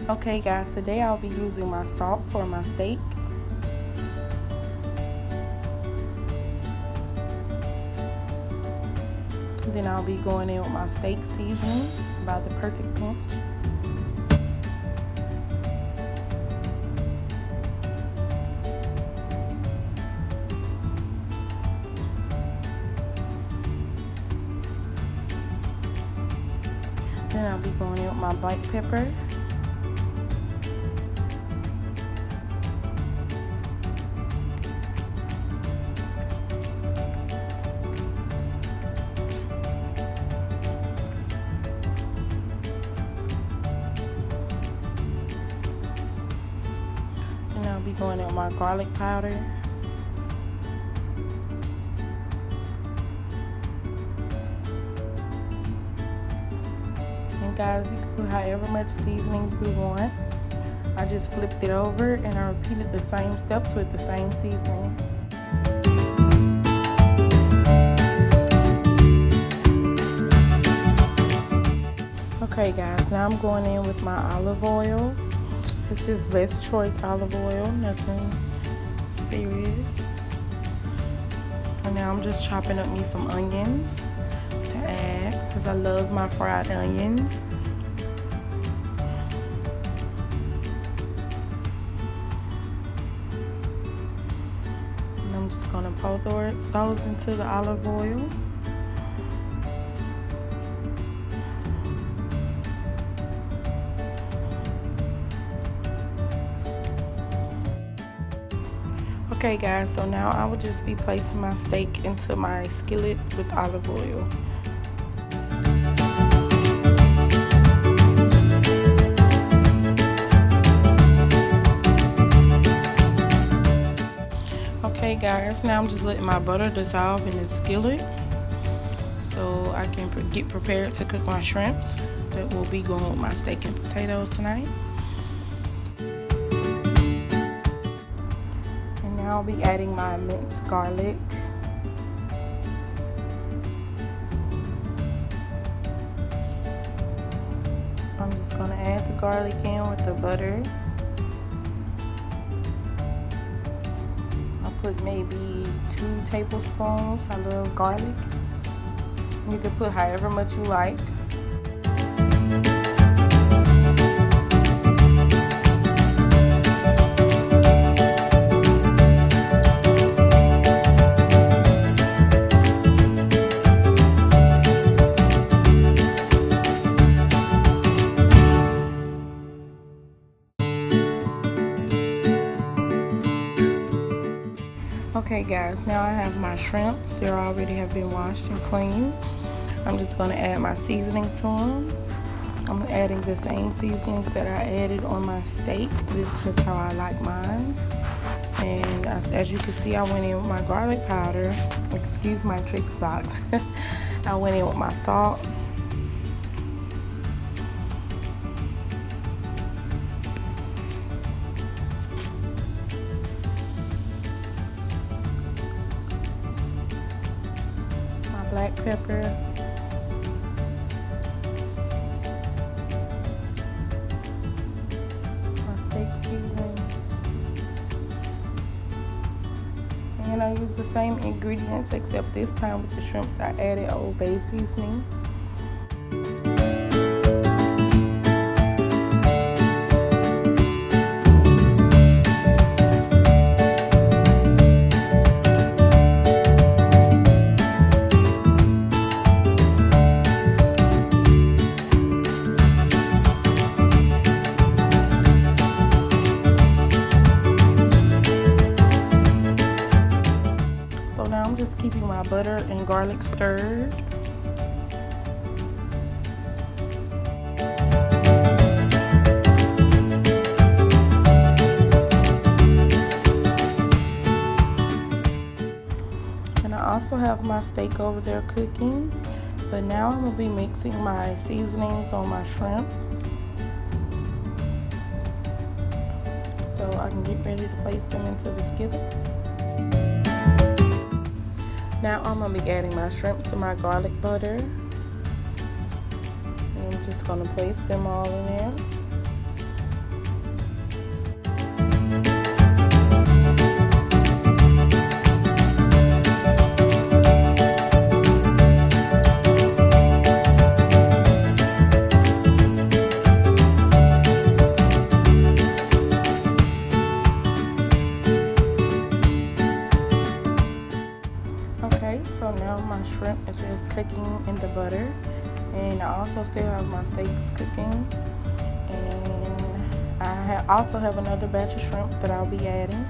Okay guys, today I'll be using my salt for my steak. Then I'll be going in with my steak seasoning by the Perfect Pinch. Then I'll be going in with my black pepper. And I'll be going in with my garlic powder. And guys, you can put however much seasoning you want. I just flipped it over and I repeated the same steps with the same seasoning. Okay guys, now I'm going in with my olive oil. This is Best Choice olive oil, nothing serious. And now I'm just chopping up me some onions to add because I love my fried onions. And I'm just going to pour those into the olive oil. Okay guys, so now I will just be placing my steak into my skillet with olive oil. Okay guys, now I'm just letting my butter dissolve in the skillet so I can get prepared to cook my shrimps that will be going with my steak and potatoes tonight. I'll be adding my minced garlic. I'm just going to add the garlic in with the butter. I'll put maybe 2 tablespoons. I love garlic. You can put however much you like. Okay guys, now I have my shrimps. They already have been washed and cleaned. I'm just going to add my seasoning to them. I'm adding the same seasonings that I added on my steak. This is just how I like mine. And as you can see, I went in with my garlic powder. Excuse my trick socks. I went in with my salt. Black pepper, my steak seasoning, and I use the same ingredients except this time with the shrimps I added Old Bay seasoning. I'm just keeping my butter and garlic stirred. And I also have my steak over there cooking. But now I'm going to be mixing my seasonings on my shrimp, so I can get ready to place them into the skillet. Now I'm going to be adding my shrimp to my garlic butter. And I'm just going to place them all in there. cooking in the butter. And I also still have my steaks cooking. And I also have another batch of shrimp that I'll be adding.